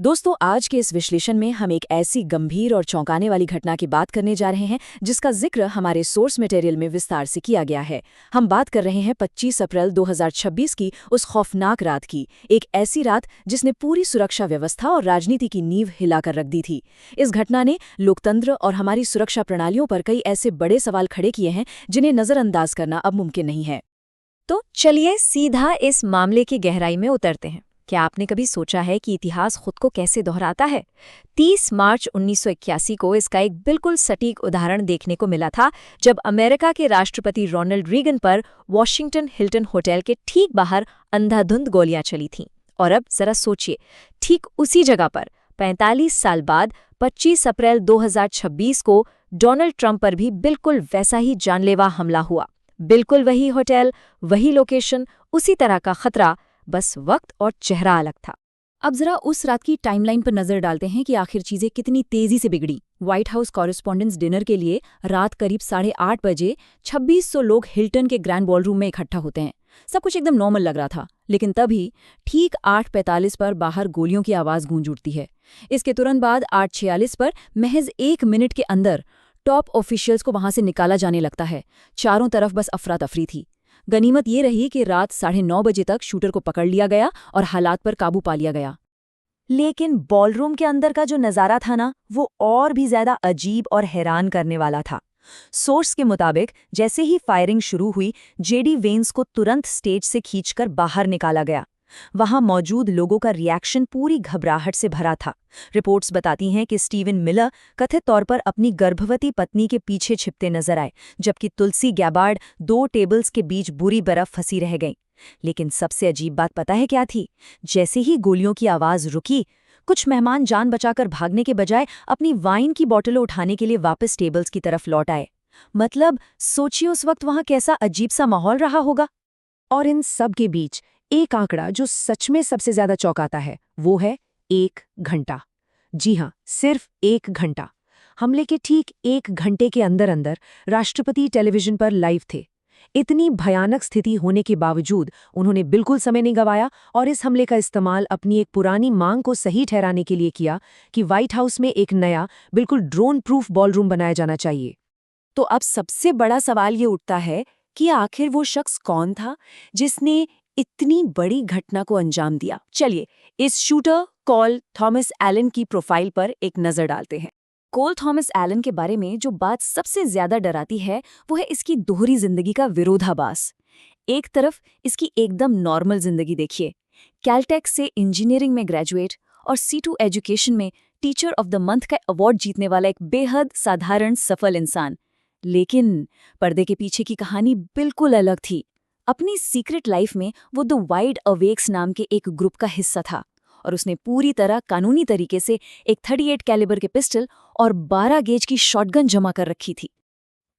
दोस्तों, आज के इस विश्लेषण में हम एक ऐसी गंभीर और चौंकाने वाली घटना की बात करने जा रहे हैं जिसका जिक्र हमारे सोर्स मटेरियल में विस्तार से किया गया है। हम बात कर रहे हैं 25 अप्रैल 2026 की उस खौफनाक रात की, एक ऐसी रात जिसने पूरी सुरक्षा व्यवस्था और राजनीति की नींव हिलाकर रख दी थी। इस घटना ने लोकतंत्र और हमारी सुरक्षा प्रणालियों पर कई ऐसे बड़े सवाल खड़े किए हैं जिन्हें नजरअंदाज करना अब मुमकिन नहीं है। तो चलिए सीधा इस मामले की गहराई में उतरते हैं। क्या आपने कभी सोचा है कि इतिहास खुद को कैसे दोहराता है? 30 मार्च 1981 को इसका एक बिल्कुल सटीक उदाहरण देखने को मिला था, जब अमेरिका के राष्ट्रपति रोनाल्ड रीगन पर वॉशिंगटन हिल्टन होटल के ठीक बाहर अंधाधुंध गोलियां चली थीं। और अब जरा सोचिए, ठीक उसी जगह पर 45 साल बाद 25 अप्रैल 2026 को डोनाल्ड ट्रंप पर भी बिल्कुल वैसा ही जानलेवा हमला हुआ। बिल्कुल वही होटल, वही लोकेशन, उसी तरह का खतरा, बस वक्त और चेहरा अलग था। अब जरा उस रात की टाइमलाइन पर नजर डालते हैं कि आखिर चीजें कितनी तेजी से बिगड़ी। व्हाइट हाउस कॉरेस्पॉन्डेंट्स डिनर के लिए रात करीब 8:30 बजे 2600 लोग हिल्टन के ग्रैंड बॉलरूम में इकट्ठा होते हैं। सब कुछ एकदम नॉर्मल लग रहा था, लेकिन तभी ठीक 8:45 पर बाहर गोलियों की आवाज गूंज उठती है। इसके तुरंत बाद 8:46 पर महज 1 मिनट के अंदर टॉप ऑफिशियल्स को वहां से निकाला जाने लगता है। चारों तरफ बस अफरा तफरी थी। गनीमत ये रही कि रात 9:30 बजे तक शूटर को पकड़ लिया गया और हालात पर काबू पा लिया गया। लेकिन बॉलरूम के अंदर का जो नज़ारा था ना, वो और भी ज्यादा अजीब और हैरान करने वाला था। सोर्स के मुताबिक जैसे ही फायरिंग शुरू हुई, जेडी वेंस को तुरंत स्टेज से खींचकर बाहर निकाला गया। वहां मौजूद लोगों का रिएक्शन पूरी घबराहट से भरा था। रिपोर्ट्स बताती हैं कि स्टीवन मिलर कथित तौर पर अपनी गर्भवती पत्नी के पीछे छिपते नजर आए, जबकि तुलसी गैबार्ड 2 टेबल्स के बीच बुरी बर्फ फंसी रह गईं। लेकिन सबसे अजीब बात पता है क्या थी? जैसे ही गोलियों की आवाज रुकी, कुछ मेहमान जान बचाकर भागने के बजाय अपनी वाइन की बोतलें उठाने के लिए वापस टेबल्स की तरफ लौट आए। मतलब सोचिए उस वक्त वहां कैसा अजीब सा माहौल रहा होगा। और इन सब के बीच एक आंकड़ा जो सच में सबसे ज्यादा चौंकाता है, वो है 1 घंटा। जी हां, सिर्फ 1 घंटा। हमले के ठीक 1 घंटे के अंदर अंदर राष्ट्रपति टेलीविजन पर लाइव थे। इतनी भयानक स्थिति होने के बावजूद उन्होंने बिल्कुल समय नहीं गंवाया और इस हमले का इस्तेमाल अपनी एक पुरानी मांग को सही ठहराने के लिए किया कि व्हाइट हाउस में एक नया, बिल्कुल ड्रोन प्रूफ बॉलरूम बनाया जाना चाहिए। तो अब सबसे बड़ा सवाल ये उठता है कि आखिर वो शख्स कौन था जिसने इतनी बड़ी घटना को अंजाम दिया। चलिए इस शूटर कॉल थॉमस एलन की प्रोफाइल पर एक नजर डालते हैं। कोल थॉमस एलन के बारे में जो बात सबसे ज्यादा डराती है वो है इसकी दोहरी जिंदगी का विरोधाभास। एक तरफ इसकी एकदम नॉर्मल जिंदगी देखिए, कैलटेक से इंजीनियरिंग में ग्रेजुएट और C2 एजुकेशन में टीचर ऑफ द मंथ का अवार्ड जीतने वाला एक बेहद साधारण सफल इंसान। लेकिन पर्दे के पीछे की कहानी बिल्कुल अलग थी। अपनी सीक्रेट लाइफ में वो द वाइड अवेक्स नाम के एक ग्रुप का हिस्सा था और उसने पूरी तरह कानूनी तरीके से एक 38 कैलिबर के पिस्टल और 12 गेज की शॉटगन जमा कर रखी थी।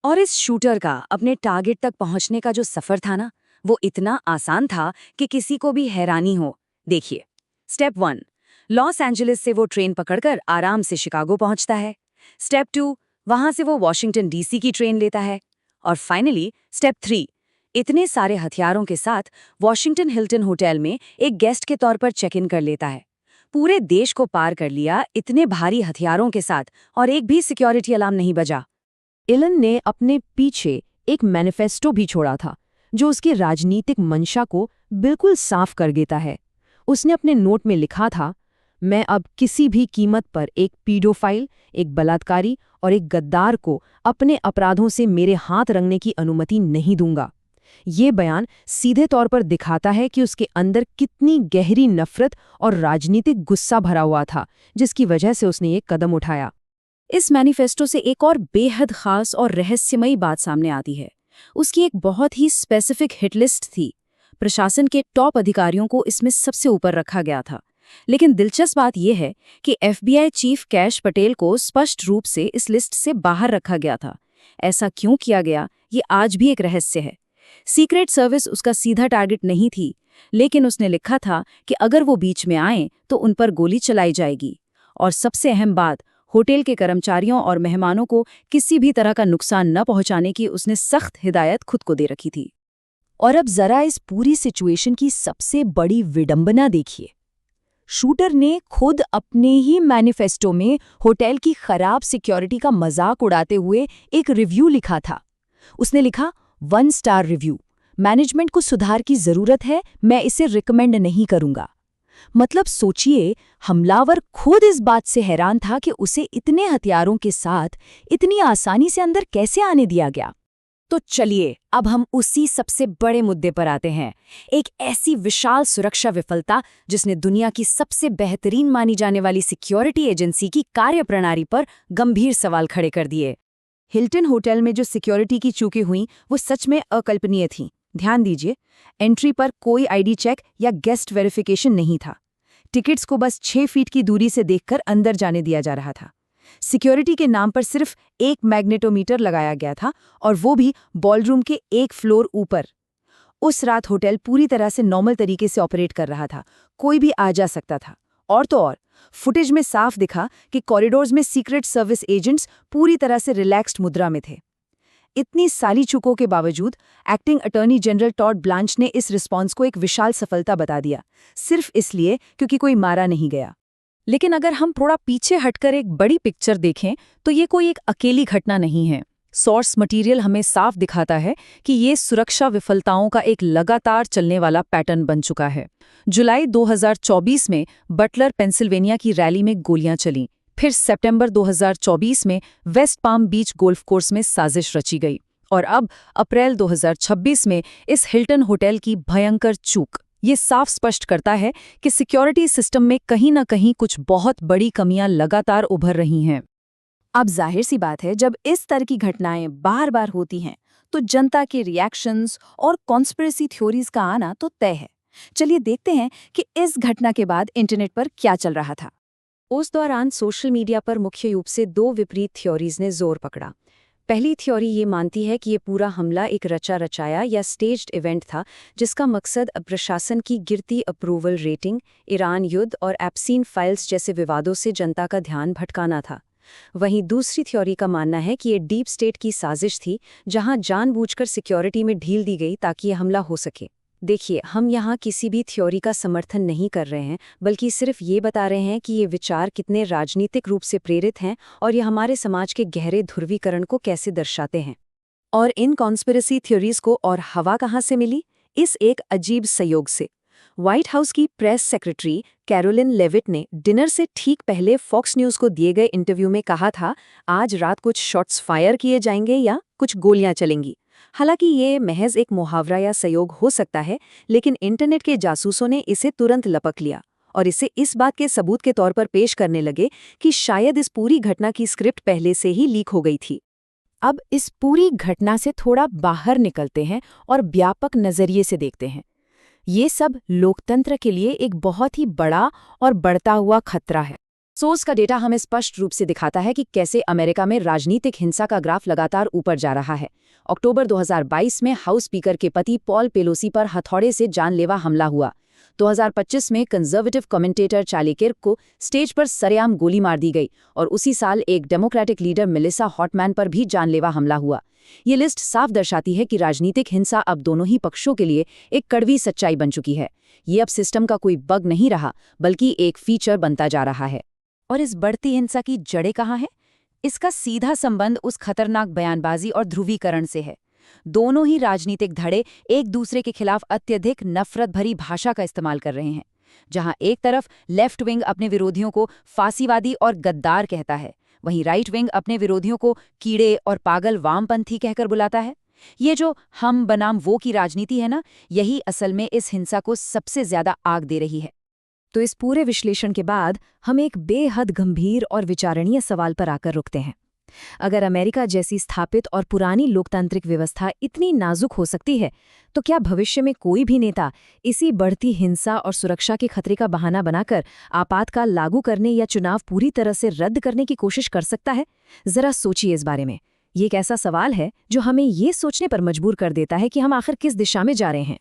और इस शूटर का अपने टारगेट तक पहुंचने का जो सफर था ना, वो इतना आसान था कि किसी को भी हैरानी हो। देखिए, स्टेप 1, लॉस एंजलिस से वो ट्रेन पकड़कर आराम से शिकागो पहुंचता है। स्टेप 2, वहां से वो वॉशिंगटन DC की ट्रेन लेता है। और फाइनली स्टेप 3, इतने सारे हथियारों के साथ वॉशिंगटन हिल्टन होटल में एक गेस्ट के तौर पर चेक इन कर लेता है। पूरे देश को पार कर लिया इतने भारी हथियारों के साथ, और एक भी सिक्योरिटी अलार्म नहीं बजा। एलन ने अपने पीछे एक मैनिफेस्टो भी छोड़ा था जो उसकी राजनीतिक मंशा को बिल्कुल साफ कर देता है। उसने अपने नोट में लिखा था, मैं अब किसी भी कीमत पर एक पीडोफाइल, एक बलात्कारी और एक गद्दार को अपने अपराधों से मेरे हाथ रंगने की अनुमति नहीं दूंगा। ये बयान सीधे तौर पर दिखाता है कि उसके अंदर कितनी गहरी नफरत और राजनीतिक गुस्सा भरा हुआ था, जिसकी वजह से उसने ये कदम उठाया। इस मैनिफेस्टो से एक और बेहद खास और रहस्यमयी बात सामने आती है। उसकी एक बहुत ही स्पेसिफिक हिट लिस्ट थी। प्रशासन के टॉप अधिकारियों को इसमें सबसे ऊपर रखा गया था। लेकिन दिलचस्प बात यह है कि FBI चीफ कैश पटेल को स्पष्ट रूप से इस लिस्ट से बाहर रखा गया था। ऐसा क्यों किया गया, ये आज भी एक रहस्य है। सीक्रेट सर्विस उसका सीधा टारगेट नहीं थी, लेकिन उसने लिखा था कि अगर वो बीच में आए तो उन पर गोली चलाई जाएगी। और सबसे अहम बात, होटल के कर्मचारियों और मेहमानों को किसी भी तरह का नुकसान न पहुंचाने की उसने सख्त हिदायत खुद को दे रखी थी। और अब जरा इस पूरी सिचुएशन की सबसे बड़ी विडंबना देखिए। शूटर ने खुद अपने ही मैनिफेस्टो में होटल की खराब सिक्योरिटी का मजाक उड़ाते हुए एक रिव्यू लिखा था। उसने लिखा 1 स्टार रिव्यू, मैनेजमेंट को सुधार की जरूरत है, मैं इसे रिकमेंड नहीं करूंगा। मतलब सोचिए, हमलावर खुद इस बात से हैरान था कि उसे इतने हथियारों के साथ इतनी आसानी से अंदर कैसे आने दिया गया। तो चलिए अब हम उसी सबसे बड़े मुद्दे पर आते हैं, एक ऐसी विशाल सुरक्षा विफलता जिसने दुनिया की सबसे बेहतरीन मानी जाने वाली सिक्योरिटी एजेंसी की कार्यप्रणाली पर गंभीर सवाल खड़े कर दिए। हिल्टन होटल में जो सिक्योरिटी की चूकें हुईं वो सच में अकल्पनीय थीं। ध्यान दीजिए, एंट्री पर कोई आईडी चेक या गेस्ट वेरिफिकेशन नहीं था। टिकट्स को बस 6 फीट की दूरी से देखकर अंदर जाने दिया जा रहा था। सिक्योरिटी के नाम पर सिर्फ एक मैग्नेटोमीटर लगाया गया था, और वो भी बॉलरूम के 1 फ्लोर ऊपर। उस रात होटल पूरी तरह से नॉर्मल तरीके से ऑपरेट कर रहा था, कोई भी आ जा सकता था। और तो और, फुटेज में साफ दिखा कि कॉरिडोर्स में सीक्रेट सर्विस एजेंट्स पूरी तरह से रिलैक्स्ड मुद्रा में थे। इतनी सारी चूकों के बावजूद acting attorney general Todd Blanche ने इस रिस्पॉन्स को एक विशाल सफलता बता दिया, सिर्फ इसलिए क्योंकि कोई मारा नहीं गया। लेकिन अगर हम थोड़ा पीछे हटकर एक बड़ी पिक्चर देखें तो ये कोई एक अकेली घटना नहीं है। सोर्स मटेरियल हमें साफ दिखाता है कि ये सुरक्षा विफलताओं का एक लगातार चलने वाला पैटर्न बन चुका है। जुलाई 2024 में बटलर, पेंसिल्वेनिया की रैली में गोलियां चलीं। फिर सितंबर 2024 में वेस्ट पाम बीच गोल्फ कोर्स में साजिश रची गई। और अब अप्रैल 2026 में इस हिल्टन होटल की भयंकर चूक। ये साफ स्पष्ट करता है कि सिक्योरिटी सिस्टम में कहीं न कहीं कुछ बहुत बड़ी कमियां लगातार उभर रही हैं। अब जाहिर सी बात है, जब इस तरह की घटनाएं बार-बार होती हैं तो जनता के रिएक्शंस और कॉन्स्पिरेसी थ्योरीज का आना तो तय है। चलिए देखते हैं कि इस घटना के बाद इंटरनेट पर क्या चल रहा था। उस दौरान सोशल मीडिया पर मुख्य रूप से 2 विपरीत थ्योरीज ने जोर पकड़ा। पहली थ्योरी ये मानती है कि ये पूरा हमला एक रचा-रचाया या स्टेज्ड इवेंट था, जिसका मकसद प्रशासन की गिरती अप्रूवल रेटिंग, ईरान युद्ध और एप्सिन फाइल्स जैसे विवादों से जनता का ध्यान भटकाना था। वहीं दूसरी थ्योरी का मानना है कि ये डीप स्टेट की साजिश थी, जहां जानबूझकर सिक्योरिटी में ढील दी गई ताकि ये हमला हो सके। देखिए, हम यहाँ किसी भी थ्योरी का समर्थन नहीं कर रहे हैं, बल्कि सिर्फ ये बता रहे हैं कि ये विचार कितने राजनीतिक रूप से प्रेरित हैं और ये हमारे समाज के गहरे ध्रुवीकरण को कैसे दर्शाते हैं। और इन कॉन्स्पिरेसी थ्योरीज को और हवा कहाँ से मिली? इस एक अजीब संयोग से। व्हाइट हाउस की प्रेस सेक्रेटरी कैरोलिन लेविट ने डिनर से ठीक पहले फॉक्स न्यूज़ को दिए गए इंटरव्यू में कहा था, आज रात कुछ शॉट्स फायर किए जाएंगे या कुछ गोलियां चलेंगी। हालांकि ये महज एक मुहावरा या संयोग हो सकता है, लेकिन इंटरनेट के जासूसों ने इसे तुरंत लपक लिया और इसे इस बात के सबूत के तौर पर पेश करने लगे कि शायद इस पूरी घटना की स्क्रिप्ट पहले से ही लीक हो गई थी। अब इस पूरी घटना से थोड़ा बाहर निकलते हैं और व्यापक नजरिए से देखते हैं। ये सब लोकतंत्र के लिए एक बहुत ही बड़ा और बढ़ता हुआ खतरा है। सोर्स का डेटा हमें स्पष्ट रूप से दिखाता है कि कैसे अमेरिका में राजनीतिक हिंसा का ग्राफ लगातार ऊपर जा रहा है। अक्टूबर 2022 में हाउस स्पीकर के पति पॉल पेलोसी पर हथौड़े से जानलेवा हमला हुआ। 2025 में कंजर्वेटिव कमेंटेटर चार्ली किर्क को स्टेज पर सरेआम गोली मार दी गई और उसी साल एक डेमोक्रेटिक लीडर मेलिसा हॉटमैन पर भी जानलेवा हमला हुआ। ये लिस्ट साफ दर्शाती है कि राजनीतिक हिंसा अब दोनों ही पक्षों के लिए एक कड़वी सच्चाई बन चुकी है। ये अब सिस्टम का कोई बग नहीं रहा, बल्कि एक फीचर बनता जा रहा है। और इस बढ़ती हिंसा की जड़ें कहाँ हैं? इसका सीधा संबंध उस खतरनाक बयानबाजी और ध्रुवीकरण से है। दोनों ही राजनीतिक धड़े एक दूसरे के खिलाफ अत्यधिक नफरत भरी भाषा का इस्तेमाल कर रहे हैं। जहां एक तरफ लेफ्ट विंग अपने विरोधियों को फांसीवादी और गद्दार कहता है, वहीं राइट विंग अपने विरोधियों को कीड़े और पागल वामपंथी कहकर बुलाता है। ये जो हम बनाम वो की राजनीति है ना, यही असल में इस हिंसा को सबसे ज्यादा आग दे रही है। तो इस पूरे विश्लेषण के बाद हम एक बेहद गंभीर और विचारणीय सवाल पर आकर रुकते हैं। अगर अमेरिका जैसी स्थापित और पुरानी लोकतांत्रिक व्यवस्था इतनी नाजुक हो सकती है, तो क्या भविष्य में कोई भी नेता इसी बढ़ती हिंसा और सुरक्षा के खतरे का बहाना बनाकर आपातकाल लागू करने या चुनाव पूरी तरह से रद्द करने की कोशिश कर सकता है? जरा सोचिए इस बारे में। ये एक ऐसा सवाल है जो हमें ये सोचने पर मजबूर कर देता है कि हम आखिर किस दिशा में जा रहे हैं।